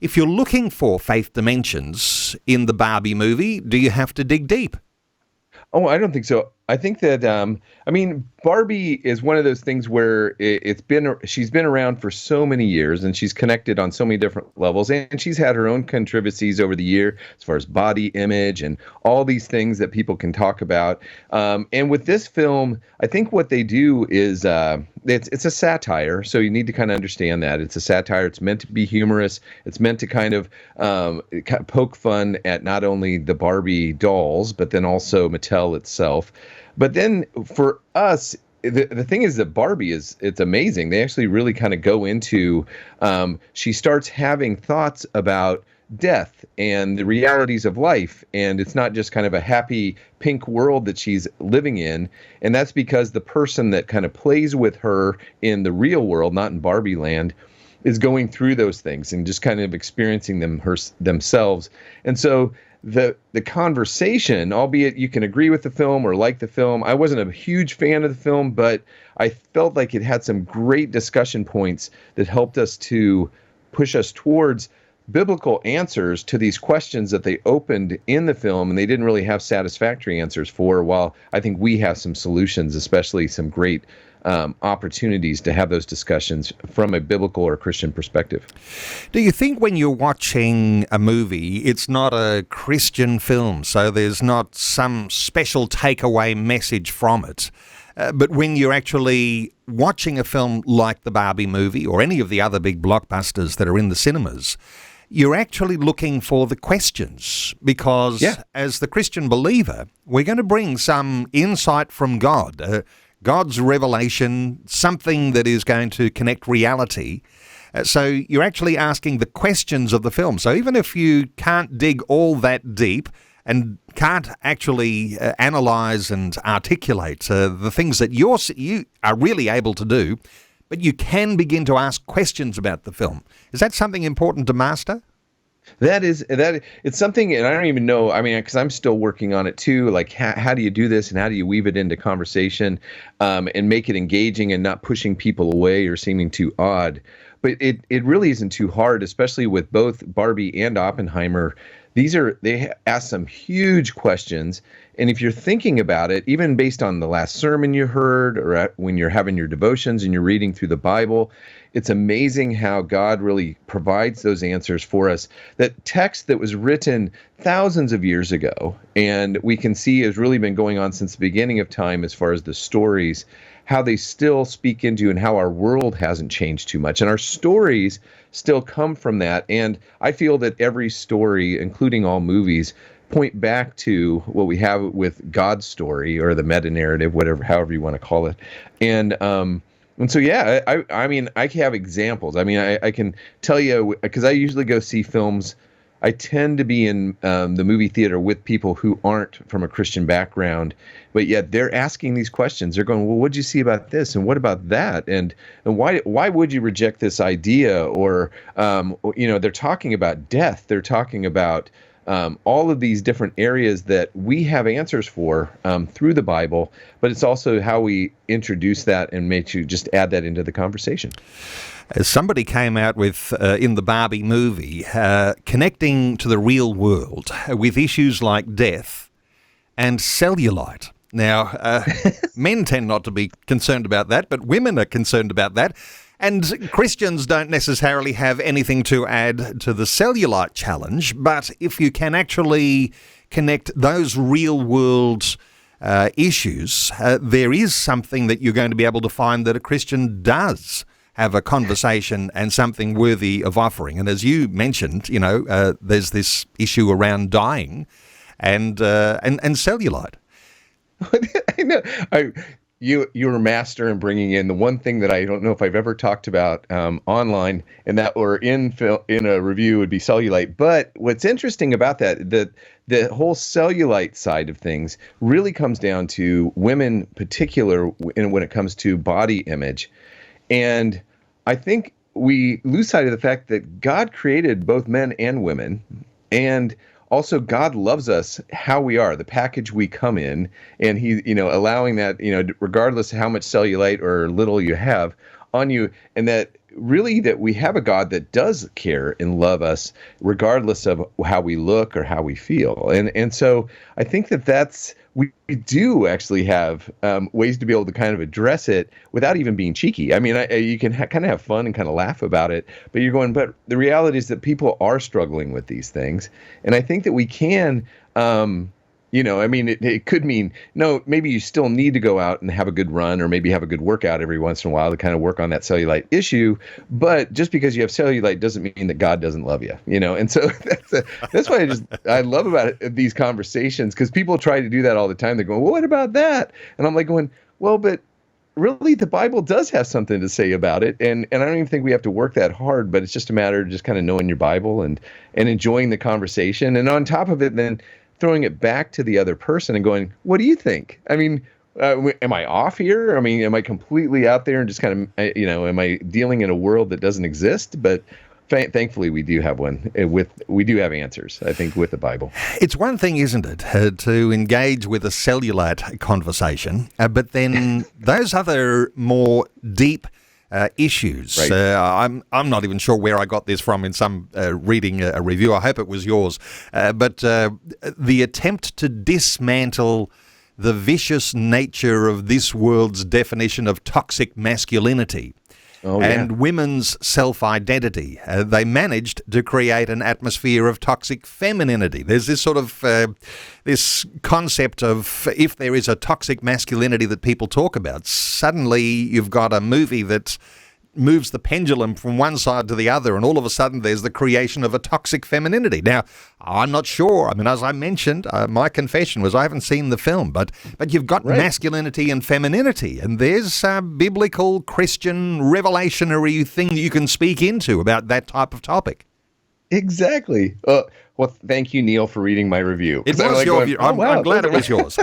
If you're looking for faith dimensions in the Barbie movie, do you have to dig deep? Oh, I don't think so. I think that Barbie is one of those things where she's been around for so many years, and she's connected on so many different levels, and she's had her own controversies over the year as far as body image and all these things that people can talk about. And with this film, I think what they do is it's a satire, so you need to kind of understand that it's a satire. It's meant to be humorous. It's meant to kind of poke fun at not only the Barbie dolls, but then also Mattel itself. But then for us, the thing is that Barbie it's amazing. They actually really kind of go into, she starts having thoughts about death and the realities of life. And it's not just kind of a happy pink world that she's living in. And that's because the person that kind of plays with her in the real world, not in Barbie land, is going through those things and just kind of experiencing them themselves. And so the conversation, albeit you can agree with the film or like the film, I wasn't a huge fan of the film, but I felt like it had some great discussion points that helped us to push us towards biblical answers to these questions that they opened in the film and they didn't really have satisfactory answers for, while I think we have some solutions, especially some great opportunities to have those discussions from a biblical or Christian perspective. Do you think when you're watching a movie, it's not a Christian film, so there's not some special takeaway message from it? But when you're actually watching a film like the Barbie movie or any of the other big blockbusters that are in the cinemas, you're actually looking for the questions because as the Christian believer, we're going to bring some insight from God, God's revelation, something that is going to connect reality. So you're actually asking the questions of the film. So even if you can't dig all that deep and can't actually analyze and articulate the things that you are really able to do, but you can begin to ask questions about the film. Is that something important to master? It's something, and I don't even know, I mean, because I'm still working on it too, like how do you do this and how do you weave it into conversation and make it engaging and not pushing people away or seeming too odd. But it really isn't too hard, especially with both Barbie and Oppenheimer. They ask some huge questions. And if you're thinking about it, even based on the last sermon you heard or when you're having your devotions and you're reading through the Bible, it's amazing how God really provides those answers for us. That text that was written thousands of years ago, and we can see has really been going on since the beginning of time as far as the stories, how they still speak into and how our world hasn't changed too much. And our stories still come from that. And I feel that every story, including all movies, point back to what we have with God's story or the meta-narrative, however you want to call it. And so, yeah, I mean, I have examples. I mean, I can tell you, because I usually go see films. I tend to be in the movie theater with people who aren't from a Christian background, but yet they're asking these questions. They're going, well, what'd you see about this? And what about that? And why would you reject this idea? Or, they're talking about death. They're talking about all of these different areas that we have answers for through the Bible, but it's also how we introduce that and make you just add that into the conversation. As somebody came out with, in the Barbie movie, connecting to the real world with issues like death and cellulite. Now, men tend not to be concerned about that, but women are concerned about that. And Christians don't necessarily have anything to add to the cellulite challenge, but if you can actually connect those real world issues, there is something that you're going to be able to find that a Christian does have a conversation and something worthy of offering. And as you mentioned, there's this issue around dying and cellulite. I know. You're a master in bringing in the one thing that I don't know if I've ever talked about online, and that or in a review would be cellulite. But what's interesting about that, the whole cellulite side of things really comes down to women, particular when it comes to body image, and I think we lose sight of the fact that God created both men and women, and also God loves us how we are, the package we come in, and he, allowing that, regardless of how much cellulite or little you have on you, and that really that we have a God that does care and love us regardless of how we look or how we feel. And so I think that's we do actually have ways to be able to kind of address it without even being cheeky. I mean, you can kind of have fun and kind of laugh about it, but you're going, but the reality is that people are struggling with these things. And I think that we can, I mean, it could mean, no, maybe you still need to go out and have a good run or maybe have a good workout every once in a while to kind of work on that cellulite issue. But just because you have cellulite doesn't mean that God doesn't love you, And so that's why I love about these conversations, because people try to do that all the time. They're going, well, what about that? And I'm like going, well, but really the Bible does have something to say about it. And I don't even think we have to work that hard, but it's just a matter of just kind of knowing your Bible and enjoying the conversation. And on top of it, then throwing it back to the other person and going, what do you think? I mean, am I off here? I mean, am I completely out there and just kind of, am I dealing in a world that doesn't exist? But thankfully, we do have one. We do have answers, I think, with the Bible. It's one thing, isn't it, to engage with a cellulite conversation, but then those other more deep issues. Right. I'm not even sure where I got this from in some reading a review. I hope it was yours. But the attempt to dismantle the vicious nature of this world's definition of toxic masculinity. And women's self-identity. They managed to create an atmosphere of toxic femininity. There's this sort of this concept of, if there is a toxic masculinity that people talk about, suddenly you've got a movie that moves the pendulum from one side to the other, and all of a sudden there's the creation of a toxic femininity. Now, I'm not sure. I mean, as I mentioned, my confession was I haven't seen the film, but you've got masculinity and femininity, and there's a biblical, Christian, revelationary thing that you can speak into about that type of topic. Exactly. Well, thank you, Neil, for reading my review. It was your view. I'm glad it was yours.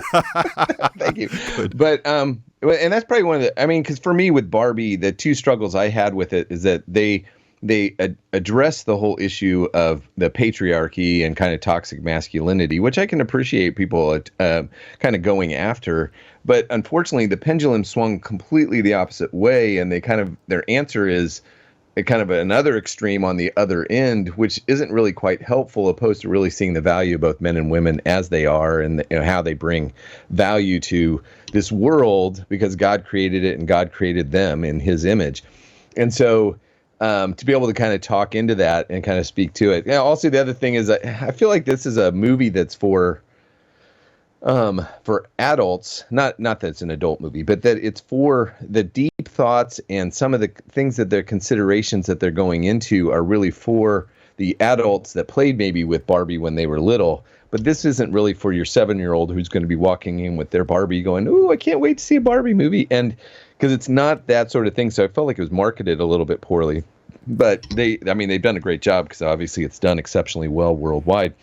Thank you. Good. But and that's probably one of the. I mean, because for me with Barbie, the two struggles I had with it is that they address the whole issue of the patriarchy and kind of toxic masculinity, which I can appreciate people kind of going after. But unfortunately, the pendulum swung completely the opposite way, and their answer is kind of another extreme on the other end, which isn't really quite helpful, opposed to really seeing the value of both men and women as they are, and how they bring value to this world, because God created it and God created them in His image. And so to be able to kind of talk into that and kind of speak to it. Also, the other thing is I feel like this is a movie that's for adults, not that it's an adult movie, but that it's for the deep thoughts and some of the things that their considerations that they're going into are really for the adults that played maybe with Barbie when they were little. But this isn't really for your 7-year-old who's going to be walking in with their Barbie going, "Ooh, I can't wait to see a Barbie movie." And because it's not that sort of thing. So I felt like it was marketed a little bit poorly. But they've done a great job, because obviously it's done exceptionally well worldwide.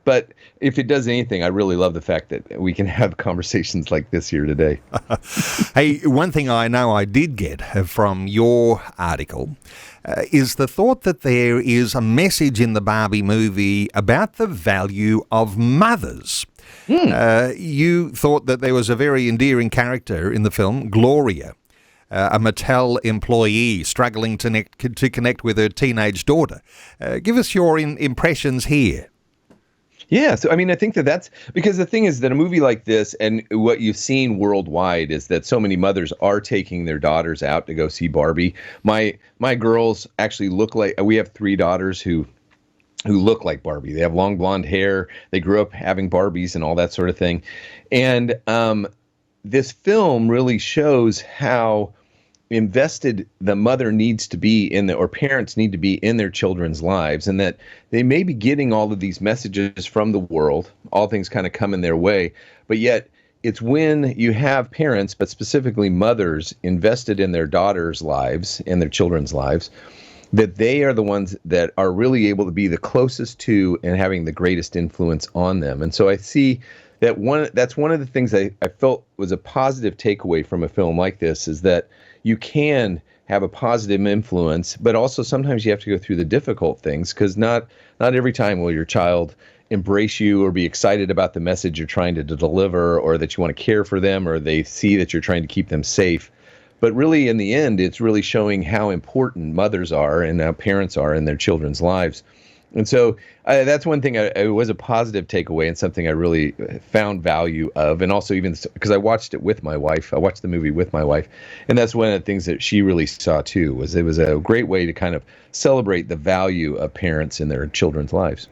But if it does anything, I really love the fact that we can have conversations like this here today. Hey, one thing I know I did get from your article is the thought that there is a message in the Barbie movie about the value of mothers. You thought that there was a very endearing character in the film, Gloria, a Mattel employee struggling to connect with her teenage daughter. Give us your impressions here. Yeah, so I mean, I think that's because the thing is that a movie like this, and what you've seen worldwide, is that so many mothers are taking their daughters out to go see Barbie. My girls actually look like, we have 3 daughters who look like Barbie. They have long blonde hair. They grew up having Barbies and all that sort of thing. And this film really shows how invested the mother needs to be or parents need to be in their children's lives, and that they may be getting all of these messages from the world, all things kind of come in their way, but yet it's when you have parents, but specifically mothers, invested in their daughters' lives and their children's lives, that they are the ones that are really able to be the closest to and having the greatest influence on them. And so I see that that's one of the things I felt was a positive takeaway from a film like this, is that you can have a positive influence, but also sometimes you have to go through the difficult things, because not every time will your child embrace you or be excited about the message you're trying to deliver, or that you want to care for them, or they see that you're trying to keep them safe. But really, in the end, it's really showing how important mothers are and how parents are in their children's lives. And so that's one thing. It was a positive takeaway and something I really found value of. And also even because I watched it with my wife, I watched the movie with my wife. And that's one of the things that she really saw too, was it was a great way to kind of celebrate the value of parents in their children's lives.